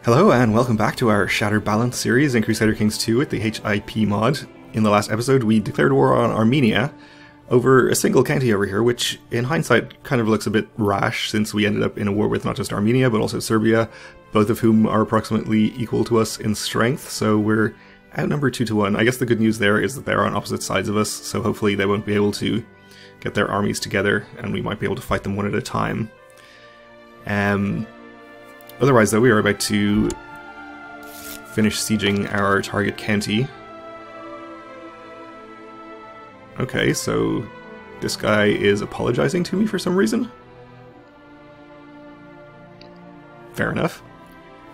Hello and welcome back to our Shattered Balance series in Crusader Kings 2 with the HIP mod. In the last episode we declared war on Armenia over a single county over here, which in hindsight kind of looks a bit rash since we ended up in a war with not just Armenia but also Serbia, both of whom are approximately equal to us in strength, so we're outnumbered 2-1. I guess the good news there is that they're on opposite sides of us, so hopefully they won't be able to get their armies together and we might be able to fight them one at a time. Otherwise, though, we are about to finish sieging our target county. Okay, so this guy is apologizing to me for some reason. Fair enough.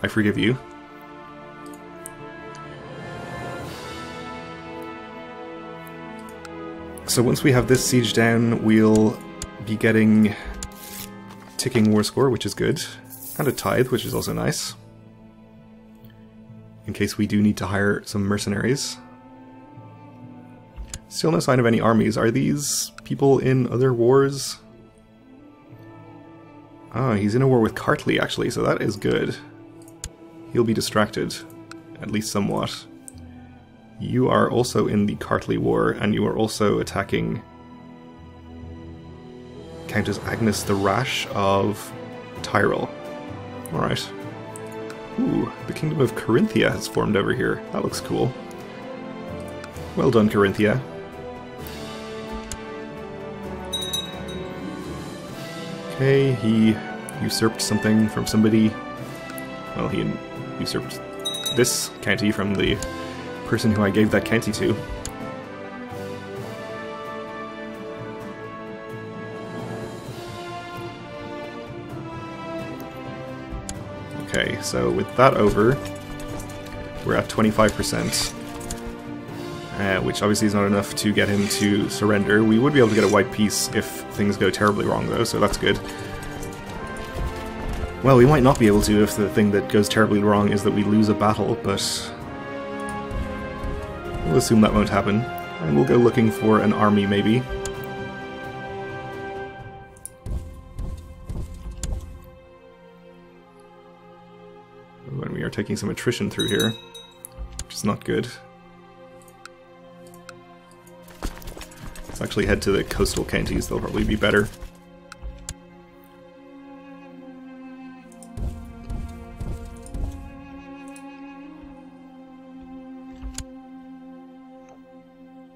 I forgive you. So once we have this siege down, we'll be getting ticking war score, which is good. And a tithe, which is also nice. In case we do need to hire some mercenaries. Still no sign of any armies. Are these people in other wars? Ah, he's in a war with Kartli actually, so that is good. He'll be distracted, at least somewhat. You are also in the Kartli war, and you are also attacking Countess Agnes the Rash of Tyrol. Alright. Ooh, the Kingdom of Carinthia has formed over here. That looks cool. Well done, Carinthia. Okay, he usurped something from somebody. Well, he usurped this county from the person who I gave that county to. Okay, so with that over, we're at 25%, which obviously is not enough to get him to surrender. We would be able to get a white peace if things go terribly wrong though, so that's good. Well, we might not be able to if the thing that goes terribly wrong is that we lose a battle, but we'll assume that won't happen, and we'll go looking for an army maybe. When we are taking some attrition through here, which is not good. Let's actually head to the coastal counties, they'll probably be better.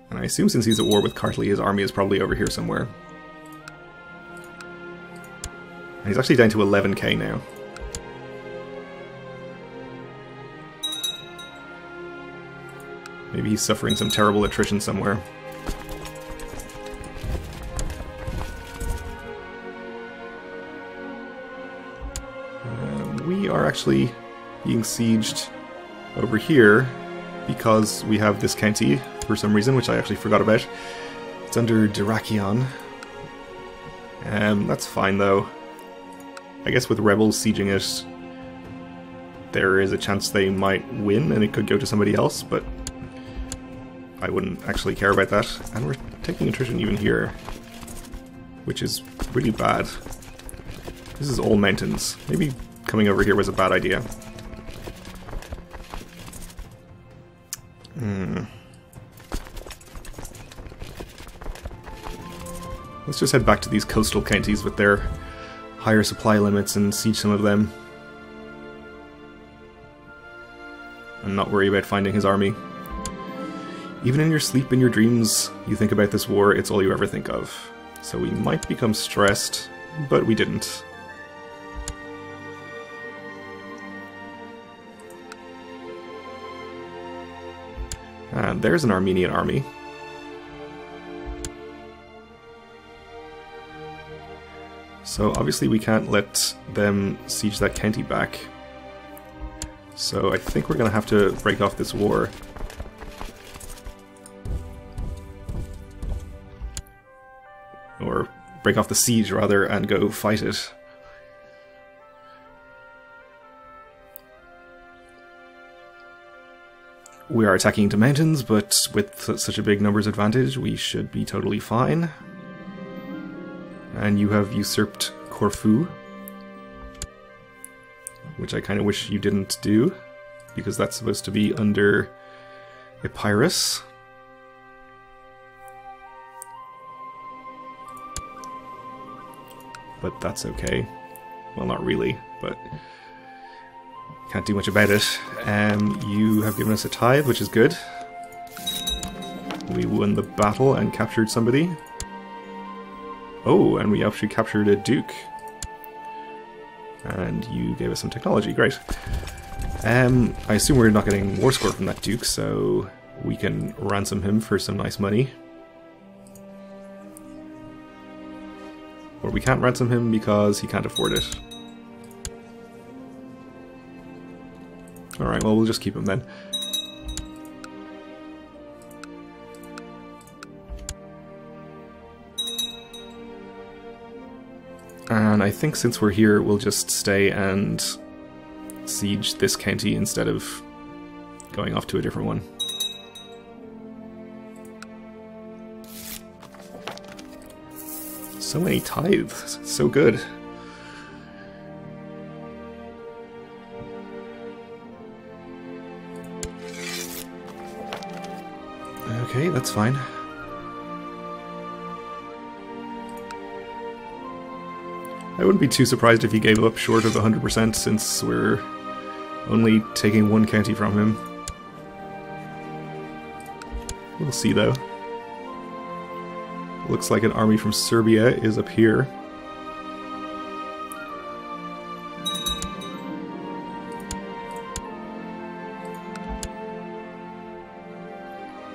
And I assume since he's at war with Kartli, his army is probably over here somewhere. And he's actually down to 11k now. Maybe he's suffering some terrible attrition somewhere. We are actually being sieged over here because we have this county for some reason, which I actually forgot about. It's under Dyrrhachion. That's fine though. I guess with rebels sieging it, there is a chance they might win and it could go to somebody else, but I wouldn't actually care about that. And we're taking attrition even here, which is really bad. This is all mountains. Maybe coming over here was a bad idea. Let's just head back to these coastal counties with their higher supply limits and siege some of them. And not worry about finding his army. Even in your sleep, in your dreams, you think about this war, it's all you ever think of. So we might become stressed, but we didn't. And there's an Armenian army. So obviously we can't let them siege that county back. So I think we're going to have to break off this war. Or break off the siege, rather, and go fight it. We are attacking into mountains, but with such a big numbers advantage, we should be totally fine. And you have usurped Corfu. which I kind of wish you didn't do, because that's supposed to be under Epirus. But that's okay. Well, not really, but can't do much about it. You have given us a tithe, which is good. We won the battle and captured somebody. Oh, and we actually captured a duke. And you gave us some technology, great. I assume we're not getting war score from that duke, so we can ransom him for some nice money. Or we can't ransom him because he can't afford it. Alright, well, we'll just keep him then. And I think since we're here, we'll just stay and siege this county instead of going off to a different one. So many tithes, so good. Okay, that's fine. I wouldn't be too surprised if he gave up short of 100% since we're only taking one county from him. We'll see though. Looks like an army from Serbia is up here.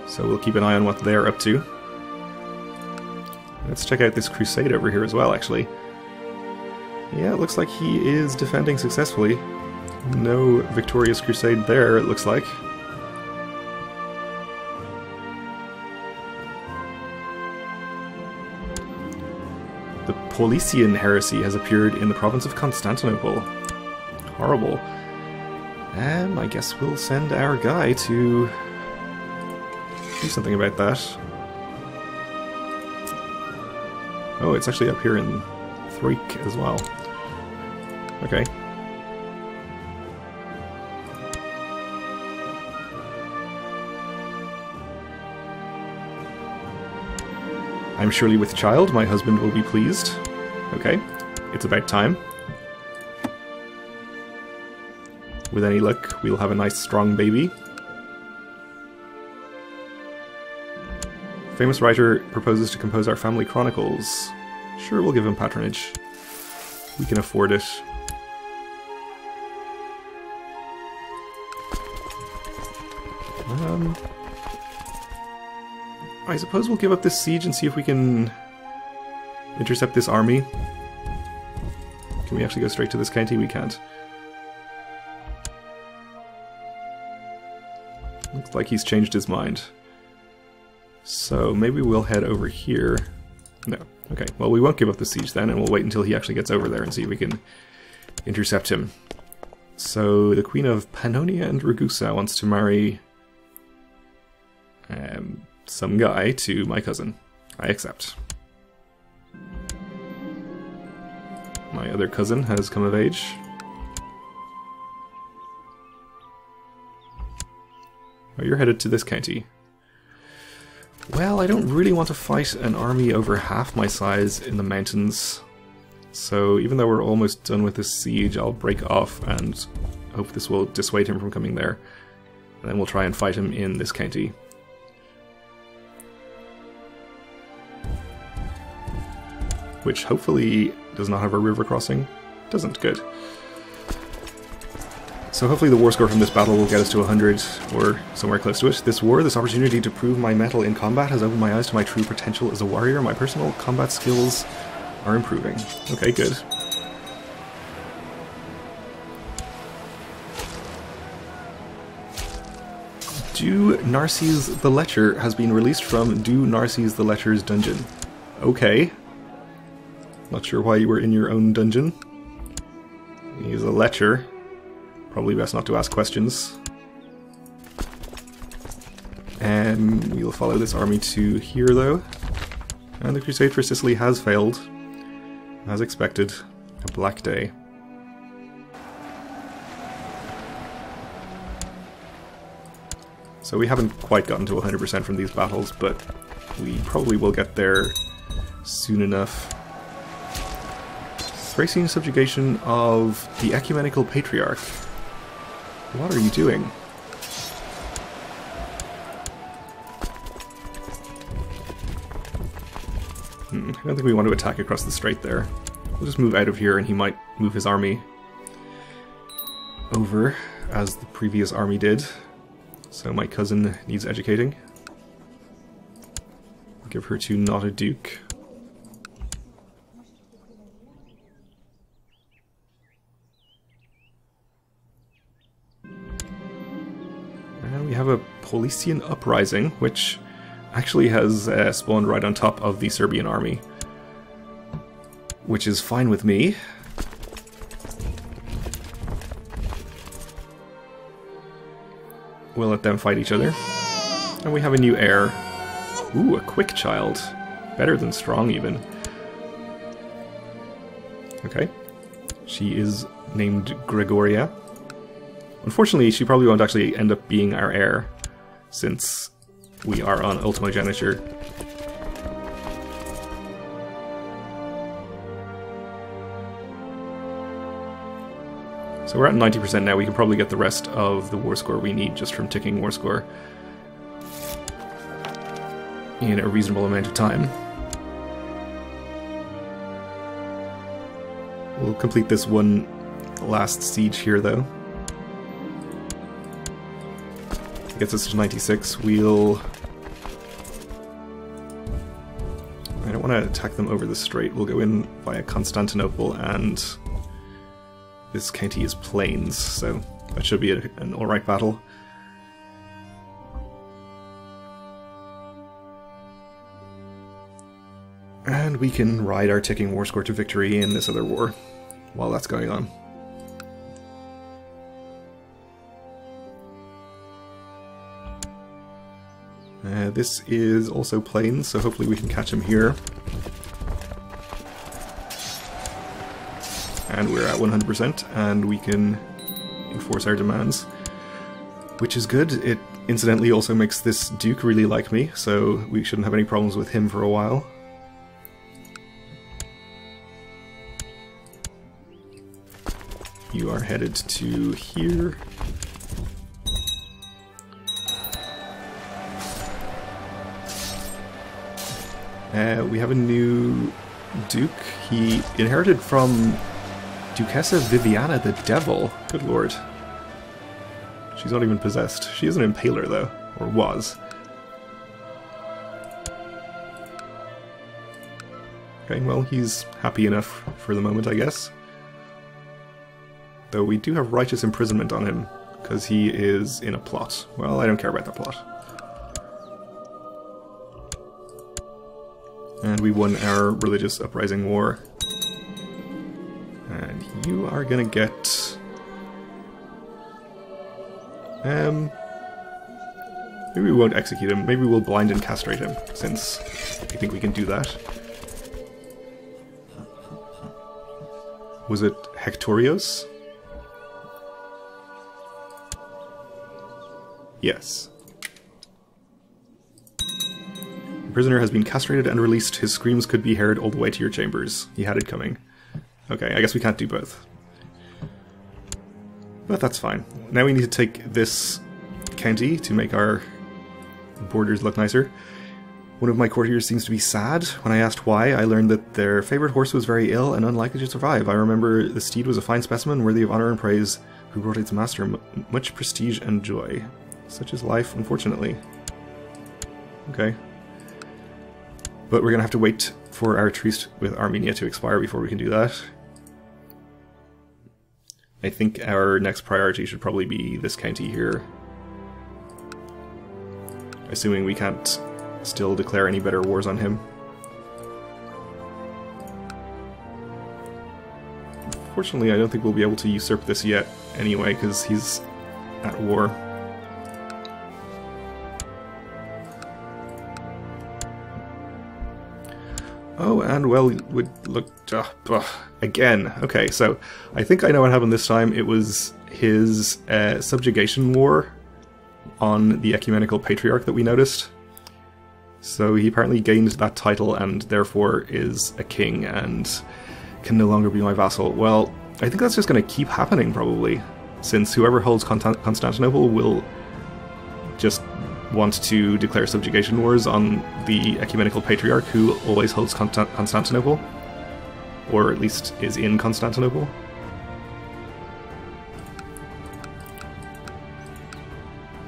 So we'll keep an eye on what they're up to. Let's check out this Crusader over here as well, actually. Yeah, it looks like he is defending successfully. No victorious crusade there, it looks like. The Paulician heresy has appeared in the province of Constantinople. Horrible. I guess we'll send our guy to do something about that. Oh, it's actually up here in Threek as well. Okay. I'm surely with child, my husband will be pleased. Okay, it's about time. With any luck, we'll have a nice strong baby. Famous writer proposes to compose our family chronicles. Sure, we'll give him patronage. We can afford it. I suppose we'll give up this siege and see if we can intercept this army. Can we actually go straight to this county? We can't. Looks like he's changed his mind. So maybe we'll head over here. No. Okay, well we won't give up the siege then, and we'll wait until he actually gets over there and see if we can intercept him. So the Queen of Pannonia and Ragusa wants to marry some guy to my cousin. I accept. My other cousin has come of age. Oh, you're headed to this county. Well, I don't really want to fight an army over half my size in the mountains. So even though we're almost done with this siege, I'll break off and hope this will dissuade him from coming there. And then we'll try and fight him in this county. Which hopefully does not have a river crossing. Doesn't. Good. So hopefully the war score from this battle will get us to 100, or somewhere close to it. This war, this opportunity to prove my mettle in combat, has opened my eyes to my true potential as a warrior. My personal combat skills are improving. Okay, good. Do Narses the Lecher has been released from Do Narses the Lecher's dungeon. Okay. Not sure why you were in your own dungeon. He's a Lecher. Probably best not to ask questions. And we'll follow this army to here, though. And the Crusade for Sicily has failed. As expected. A black day. So we haven't quite gotten to 100% from these battles, but we probably will get there soon enough. Thracian subjugation of the Ecumenical Patriarch. What are you doing? I don't think we want to attack across the strait there. We'll just move out of here and he might move his army over, as the previous army did. So my cousin needs educating. Give her to not a duke. And we have a Paulician uprising, which actually has spawned right on top of the Serbian army, which is fine with me. We'll let them fight each other. And we have a new heir. Ooh, a quick child. Better than strong, even. Okay. She is named Gregoria. Unfortunately, she probably won't actually end up being our heir, since we are on ultimogeniture. So we're at 90% now. We can probably get the rest of the war score we need just from ticking war score in a reasonable amount of time. We'll complete this one last siege here, though. Gets us to 96. I don't want to attack them over the strait. We'll go in via Constantinople, and this county is plains, so that should be an alright battle. And we can ride our ticking war score to victory in this other war while that's going on. This is also plains, so hopefully we can catch him here. And we're at 100%, and we can enforce our demands, which is good. It incidentally also makes this duke really like me, so we shouldn't have any problems with him for a while. You are headed to here. We have a new duke. He inherited from Duchessa Viviana the Devil. Good lord. She's not even possessed. She is an impaler, though. Or was. Okay, well, he's happy enough for the moment, I guess. Though we do have righteous imprisonment on him, because he is in a plot. Well, I don't care about the plot. And we won our religious uprising war. And you are gonna get... maybe we won't execute him. Maybe we'll blind and castrate him, since I think we can do that. Was it Hectorios? Yes. The prisoner has been castrated and released. His screams could be heard all the way to your chambers. He had it coming. Okay, I guess we can't do both. But that's fine. Now we need to take this county to make our borders look nicer. One of my courtiers seems to be sad. When I asked why, I learned that their favourite horse was very ill and unlikely to survive. I remember the steed was a fine specimen, worthy of honour and praise, who brought its master much prestige and joy. Such is life, unfortunately. Okay. But we're going to have to wait for our truce with Armenia to expire before we can do that. I think our next priority should probably be this county here. Assuming we can't still declare any better wars on him. Fortunately, I don't think we'll be able to usurp this yet anyway, because he's at war. Oh, and well, would look again. Okay, so I think I know what happened this time. It was his subjugation war on the Ecumenical Patriarch that we noticed. So he apparently gained that title and therefore is a king and can no longer be my vassal. Well, I think that's just going to keep happening probably, since whoever holds Constantinople will just want to declare subjugation wars on the Ecumenical Patriarch, who always holds Constantinople, or at least is in Constantinople.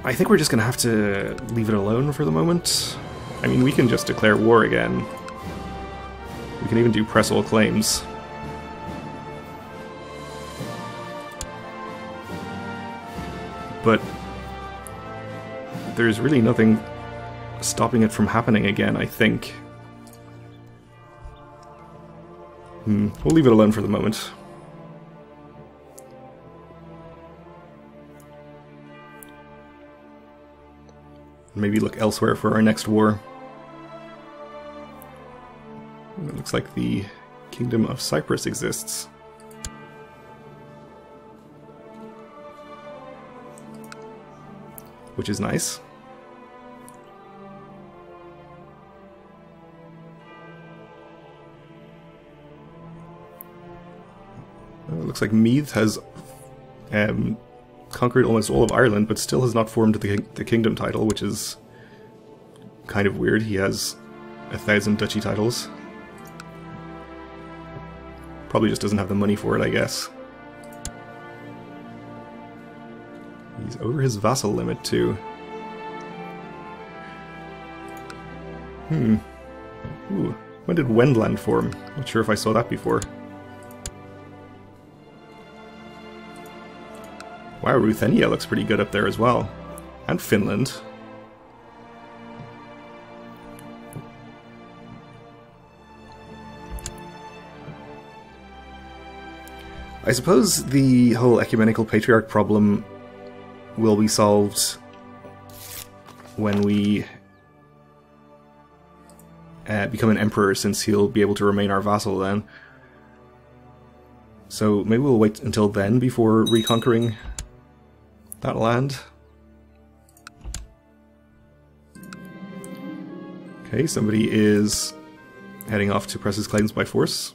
I think we're just going to have to leave it alone for the moment. I mean, we can just declare war again. We can even do press all claims. But there's really nothing stopping it from happening again, I think. We'll leave it alone for the moment. Maybe look elsewhere for our next war. It looks like the Kingdom of Cyprus exists. Which is nice. It looks like Meath has conquered almost all of Ireland, but still has not formed the kingdom title, which is kind of weird. He has 1,000 duchy titles. Probably just doesn't have the money for it, I guess. He's over his vassal limit, too. Ooh, when did Wendland form? Not sure if I saw that before. Wow, Ruthenia looks pretty good up there as well. And Finland. I suppose the whole Ecumenical Patriarch problem will be solved when we become an emperor, since he'll be able to remain our vassal then. So maybe we'll wait until then before reconquering that land. Okay, somebody is heading off to press his claims by force.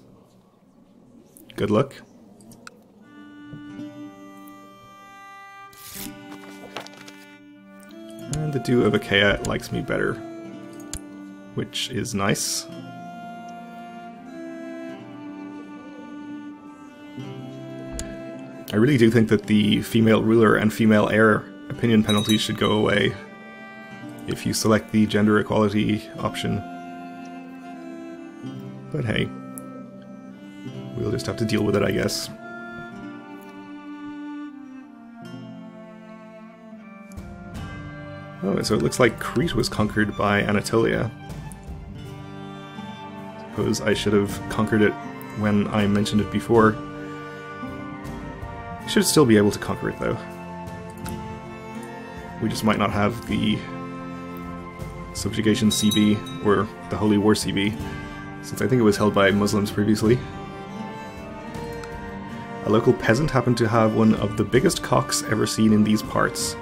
Good luck. And the Duke of Achaia likes me better, which is nice. I really do think that the female ruler and female heir opinion penalties should go away if you select the gender equality option. But hey, we'll just have to deal with it, I guess. Oh, so it looks like Crete was conquered by Anatolia. Suppose I should have conquered it when I mentioned it before. I should still be able to conquer it, though. We just might not have the Subjugation CB, or the Holy War CB, since I think it was held by Muslims previously. A local peasant happened to have one of the biggest cocks ever seen in these parts.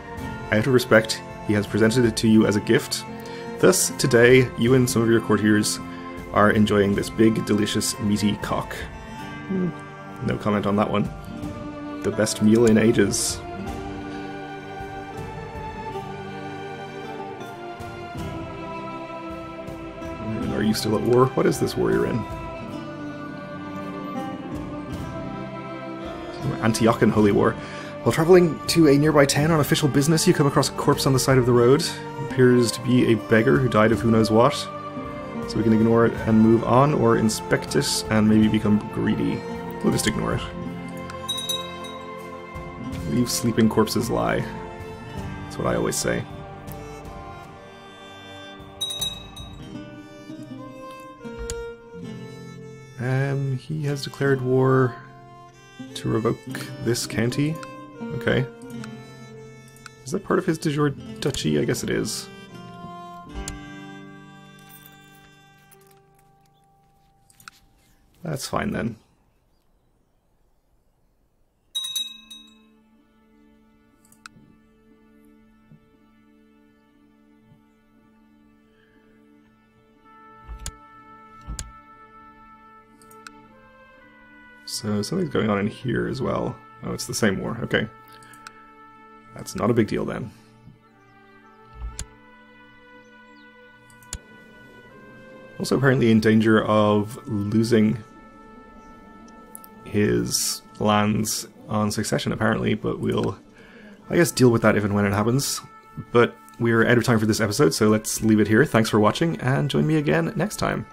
Out of respect, he has presented it to you as a gift. Thus, today, you and some of your courtiers are enjoying this big, delicious, meaty cock. No comment on that one. The best meal in ages. And are you still at war? What is this war you're in? Antiochian Holy War. While travelling to a nearby town on official business, you come across a corpse on the side of the road. It appears to be a beggar who died of who knows what. So we can ignore it and move on, or inspect it and maybe become greedy. We'll just ignore it. Leave sleeping corpses lie. That's what I always say. He has declared war to revoke this county. Okay. Is that part of his de jure duchy? I guess it is. That's fine then. So something's going on in here as well. Oh, it's the same war. Okay. That's not a big deal then. Also apparently in danger of losing his lands on succession, apparently, but we'll, I guess, deal with that if and when it happens. But we're out of time for this episode, so let's leave it here. Thanks for watching, and join me again next time.